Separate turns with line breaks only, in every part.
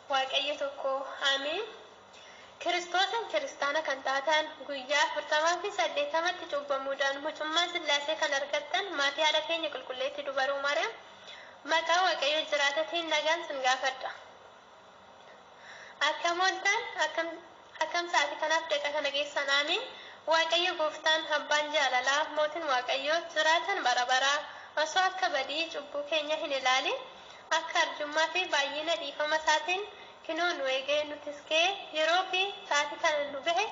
waaqayyo tokko ameen. Kiristoosin kiristaana kan taatan guyyaa 48tti cubbamuudhaan mucummaa Sillaasee kan argattan maatii haadha keenya qulqulleetti dubaruu Maariyaam maqaa waaqayyo jiraatatiin nagaan sin gaafadha. Akkam ooltan akkam sa'aatii kanaaf daqa kana geessan ameen. Waaqayyo gooftaan abbaan jaalalaa mootiin waaqayyo jiraatan bara baraa osoo akka badii cubbuu keenya hin ilaalin akka arjummaa fi baay'ina dhiifama isaatiin kinoo nu eegee nutis kee yeroo fi sa'aatii kana nu gahe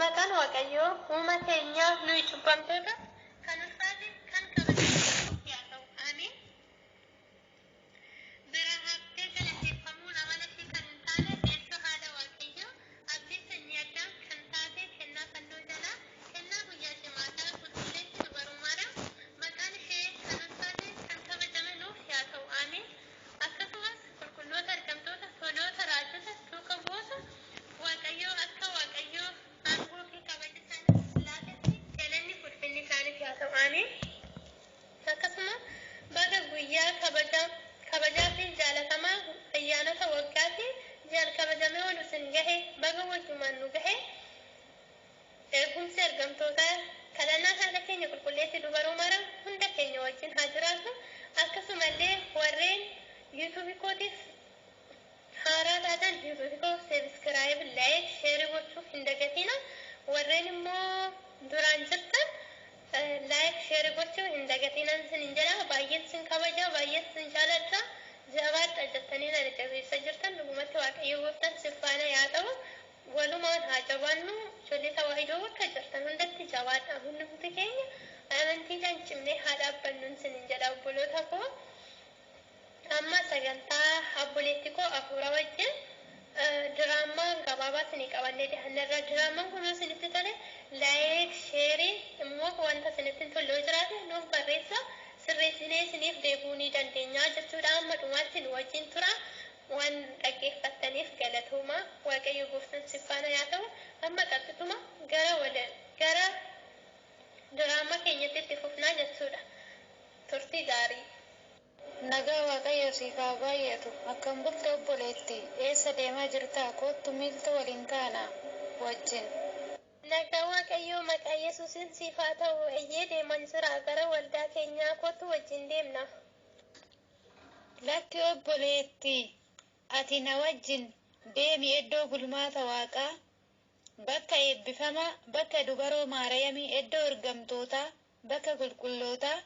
maqaan waaqayyoo uuma keenya nuyi cubbamtoota kan ulfaate kan kabajamu yaa ta'u ameen. Bira haftee galateeffamuun amala ishee kan hin taane deessoo haadha waaqayyoo abdii sanyii addaa kan taate kennaa fannoo jalaa kennaa guyyaa jimaataa qulqulleetti dubaruu Maariyaam maqaan ishee kan ulfaate kan kabajamanuuf yaa ta'u ameen. Akkasumas qulqulloota argamtoota toloota raajota tuuqa boosa waaqayyoo akka waaqayyoo aangoo fi kabaja isaaniif laatetti galanni ulfinni isaaniif yaa ta'u ameen. Akkasuma baga guyyaa kabajaa fi jaalatamaa ayyaanota waggaa fi kabajamee ol isin gahe baga wajjumaan nu gahe eegumsi argamtootaa kadhannaa haadha keenya qulqulleetti dubaruu Maariyaam hunda keenya wajjin haa jiraatu. Akkasumallee warreen yuutuubii kootiif haaraa taatan yuutuubii koo sabiskiraayib laayik sheerii gochuu hin dagatina. Warreen immoo duraan jirtan laayik sheerii gochuu hin dagatina sin jedha. Baay'een sin kabaja baay'een sin jaaladha. Jabaadha jettanii na jabeessa jirtan dhugumatti waaqayyo gooftaan sin faana yaa ta'u walumaan haa jabaannu. Ijoollee tawaahidoo bakka jirtan hundatti jabaadha. Hundumti keenya amantiidhaan cimnee haa dhaabbannuun sin jedha obboloota koo. Amma sagantaa abboleetti koo afuura wajjin diraamaa gabaabaa sinii qabannee dhiyaanneerra. Diraamaan kun yoo sinitti tole laayik sheerii immoo wanta sinitti tolle jiraate nuuf barreessa sirreessinee siniif deebuu ni dandeenya jechuudha. Amma dhumaatti nu wajjin tura. Waan dhaggeeffattaniif galatooma. Waaqayyo gooftaan si faana yaa ta'u amma qaxxituma gara diraamaa keenyatti itti fufnaa jechuudha. Turtii gaarii.
Nagaa waaqayyo siif haa baay'atu. Akkam bulte obboleetti eessa deemaa jirta? Kottu miiltu waliin taana wajjin.
Nagaa waaqayyo maqaa Yesuusin siif haa ta'u. Eeyyee deeman jira gara waldaa keenyaa kottu wajjin deemna.
Lakki obboleetti ati na wajjin deemi iddoo bulmaata waaqaa bakka eebbifamaa bakka dubaroo Maariyaamii iddoo ergamtootaa bakka qulqullootaa.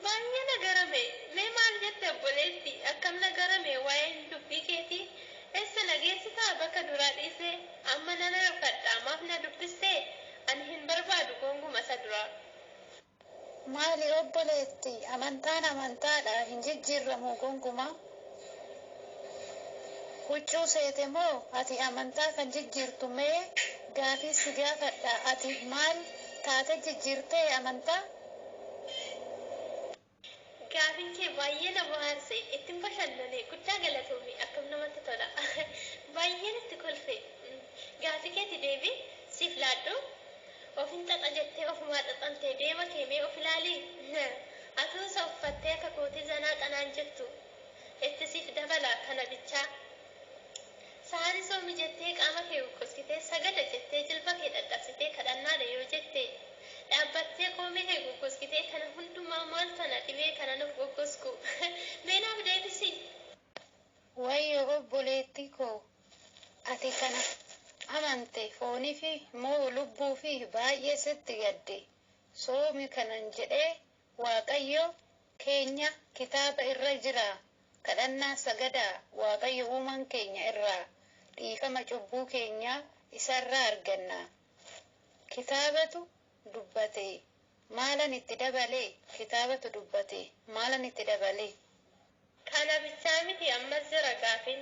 Baay'ee nagarame mee maal jette obboleetti akkam nagarame waa'een dubbii keetii eessa nageessitaa bakka duraa dhiisee amma nana rafadha maaf na dubbistee ani hin barbaadu gonguma isa duraa.
Maali obboleetti amantaan amantaadha hin jijjiirramu gonkumaa. Huccuu seete moo ati amantaa kan jijjiirtu mee gaafii si gaafadha ati maal taate jijjiirtee amantaa?
Gaafiin kee baay'ee nama aarse ittiin bashannane guddaa galatoomii akkam namatti tola. Baay'een itti kolfe gaafii keetti deebii siif laadhu. ofin xaxa jettee ofumaa xaxantee deema keemee of ilaalii atuusa uffattee akka kootii zanaa qanaan jettu itti siif dabala kana bichaa saani soomi jettee qaama kee goggoskitee sagada jettee jilba kee dadhabsitee kadhannaadha yoo jette dhaabbattee koomee kee goggoskitee kana hundumaa maal tana dhibee kana nuuf goggosku meenaaf deebisi.
Wayyo obboleettii koo ati kana amante foonii fi moo lubbuu fi baay'ee sitti gadde soomi kanan jedhee Waaqayyo keenya kitaaba irra jira kadhannaa sagadaa Waaqayyo uumaan keenya irraa dhiifama cubbuu keenya isarraa arganna. Kitaabatu dubbate maalan itti dabalee kitaabatu dubbate maalan itti dabalee.
Kana bichaa miti ammas jira gaafin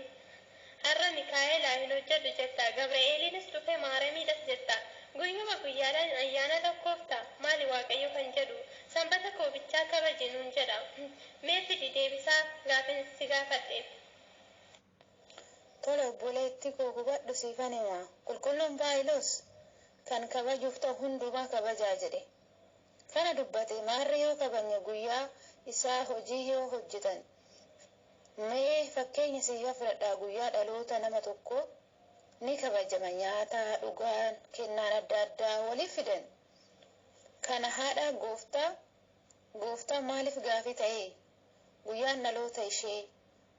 har'a Mikaa'elaa hin hojjedhu jetta Gabri'eeliinis dhufee Maaramiidhas jetta guyyuma guyyaadhaan ayyaana lakkoofta maali Waaqayyo kan jedhu sanbata koo bichaa kabaji nuun jedha mee fidi deebisaa gaafin si gaafadheef.
Tola obboleettii koo hubadhu siifan hima qulqulluun Baayiloos kan kabajuuf ta'u hundumaa kabajaa jedhe kana dubbate maarri yoo kabajne guyyaa isaa hojii yoo hojjetan mee fakkeenya siif fudhadhaa guyyaa dhaloota nama tokko ni kabajama nyaata dhugaan kennaan adda addaa waliif fidan kana haadha gooftaa maaliif gaafii ta'e guyyaan dhaloota ishee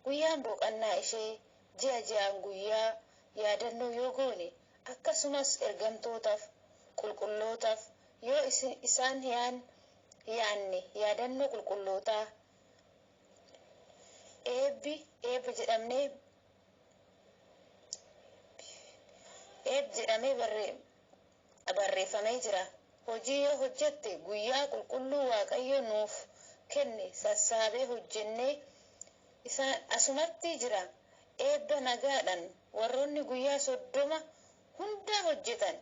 guyyaan boqannaa ishee ji'aan guyyaa yaadannoo yoo goone akkasumas ergamtootaaf qulqullootaaf yoo isaan yaanne yaadannoo qulqullootaa eebbi jedhamee barreeffamee jira. Hojii yoo hojjette guyyaa qulqulluu Waaqayyo nuuf kenne sassaabee hojjennee isaan asumatti jira. Eebba nagaadhaan warroonni guyyaa 30 hunda hojjetan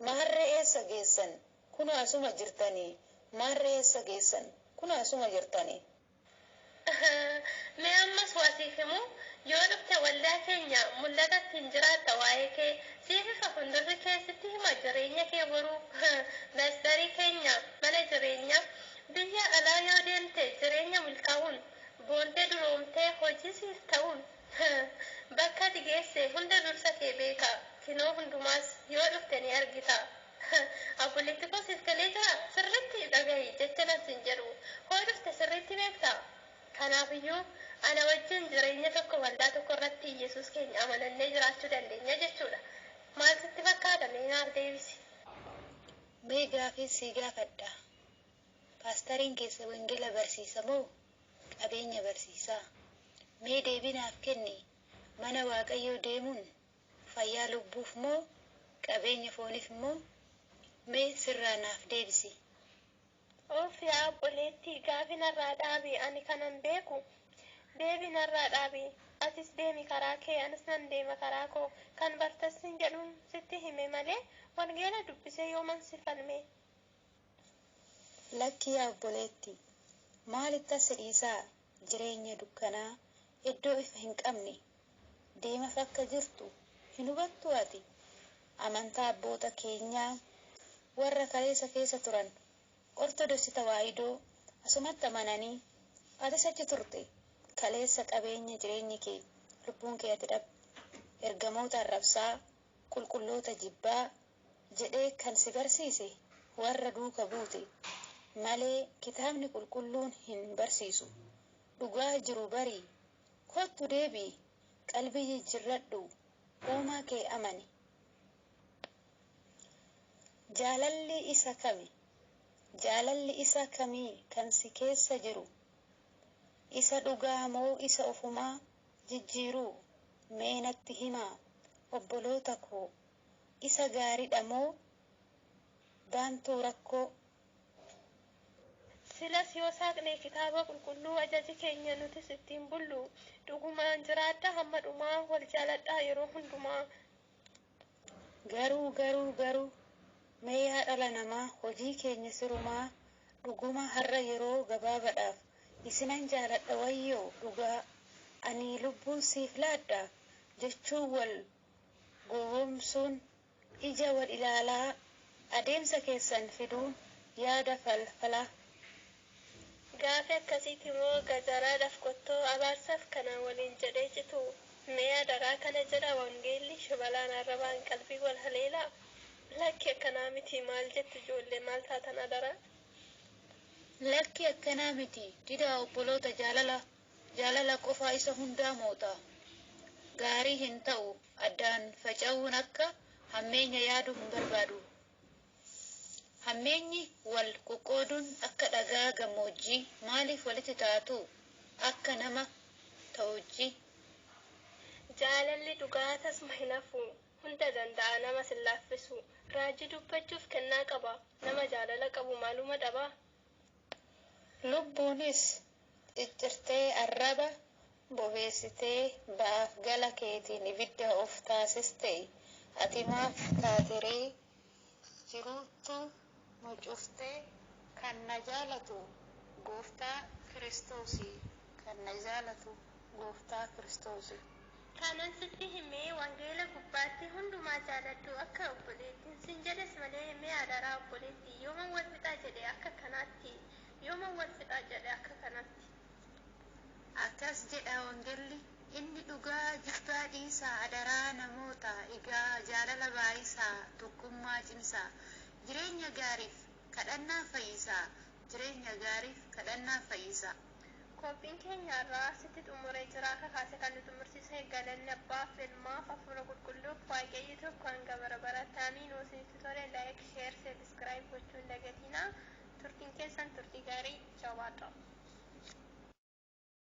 maarree eessa geessan kunoo asuma jirtanii maarree eessa geessan kunoo asuma jirtanii.
Mee ammas waasiif himu yoo dhufte waldaa keenya mul'atatti hin jiraatta waa'ee kee siififa fuuldurri keessatti hima jireenya kee boruu mastarii keenya mana jireenyaa biyya alaa yoo deemte jireenya milkaa'uun boontee duroomtee hojii siif ta'uun bakka ati geesse hunda dursa kee beeka kinoo hundumaas yoo dhufte ni argita. Abboleetti koo siif galee jira sirriitti dhagahi jecha nasiin jedhu hoo dhufte sirriitti beekta. Kanaafiyyuu ana wajjin jireenya tokko waldaa tokko irratti Yesuus keenya amanannee jiraachuu dandeenya jechuudha. Maal sitti fakkaata mee naaf deebisi.
Mee gaafii sii gaafadha. Paastariin keessa wangeela barsiisa moo qabeenya barsiisaa? Mee deebii naaf kenni mana Waaqayyoo deemuun fayyaa lubbuuf moo qabeenya fooniif moo mee sirraa naaf deebisi.
Of yaa obboleettii gaafii narraa dhaabi ani kanan beeku deebii narraa dhaabi atis deemi karaa kee anis nan deema karaa koo kan bartassin jedhuun sitti hime malee wangeela dubbisee yooman si falme.
Lakki yaa obboleettii maalitti as dhiisaa jireenya dukkanaa iddoo ifa hin qabne deemaaf akka jirtu hin hubattu ati amantaa abboota keenyaa warra kaleessa keessa turan. Ortodoksii tawaahidoo asumatti amananii atis achi turte kaleessa qabeenya jireenyi kee lubbuun kee ati ergamoota arrabsaa qulqulloota jibbaa jedhee kan si barsiise warra duuka buute malee kitaabni qulqulluun hin barsiisu dhugaa jiru barii kottu deebii qalbii jijjiirradhu uumaa kee amani. Jaalalli isa kamii kan si keessa jiru isa dhugaa moo isa ofumaa jijjiiruu mee natti himaa obboloota koo isa gaariidha moo baantuu rakkoo.
Silas yoo saaqne kitaaba qulqulluu ajaji keenya nutis ittiin bullu dhugumaan jiraadha hamma dhumaa wal jaaladhaa yeroo hundumaa.
Garuu mee yaa dhala namaa hojii keenya sirumaa dhuguma har'a yeroo gabaabaadhaaf isinan jaaladha wayyoo dhugaa ani lubbuun siif laadha jechuun wal gowwoomsuun ija wal ilaalaa adeemsa keessan fiduun yaada falfala.
Gaafa akkasitti immoo gajaraadhaaf qottoo abaarsaaf kana waliin jedhee citu mee adaraa kana jedha wangeelli shabalaan arrabaan qalbii wal haleelaa. Lakki akkanaa miti maal jetti ijoollee maal taatan adaraa?
Lakki akkanaa miti didaa obboloota jaalala qofaa isa hundaa moota. Gaarii hin ta'u addaan faca'uun akka hammeenya yaaduu hin barbaadu. Hammeenyi wal qoqqooduun akka dhagaa gammoojjii maaliif walitti taatu akka nama ta'ujji.
Jaalalli dhugaatas mahinafu hunda danda'a nama sillaffisu. Raajii dubbachuuf kennaa qaba nama jaalala qabu maaluma dhaba.
Lubbuunis ciccirtee arraba bobeessitee ba'aaf gala keetiin ibidda of taasiste ati maaf taateree jiruutu nu cuftee kan na jaalatu gooftaa Kiristoosii kan na jaalatu gooftaa Kiristoosii.
Kanan sitti himee wangeela gubbaatti hundumaa jaaladhu akka obboleettiin sin jedhes malee himee adaraa obboleetti yooma wal fixaa jedhe akka kanaatti yooma wal fixaa jedhe akka kanatti.
Akkas jedha wangeelli inni dhugaa jibbaa dhiisaa adaraa namoota egaa jaalala baay'isaa tokkummaa cimsaa jireenya gaariif kadhannaa fayyisaa jireenya gaariif kadhannaa fayyisaa.
Qophiin keenya irraa asitti xumuree jira. Akka kaase kan nu xumursiise galanni Abbaaf Ilmaaf Hafuura Qulqulluuf Waaqayyo tokko hanga bara baraatti amiin. Isinitti tole laayik, sheer, sabiskiraayib gochuun dagatinaa. Turtiin keessan turtii gaarii jabaadha.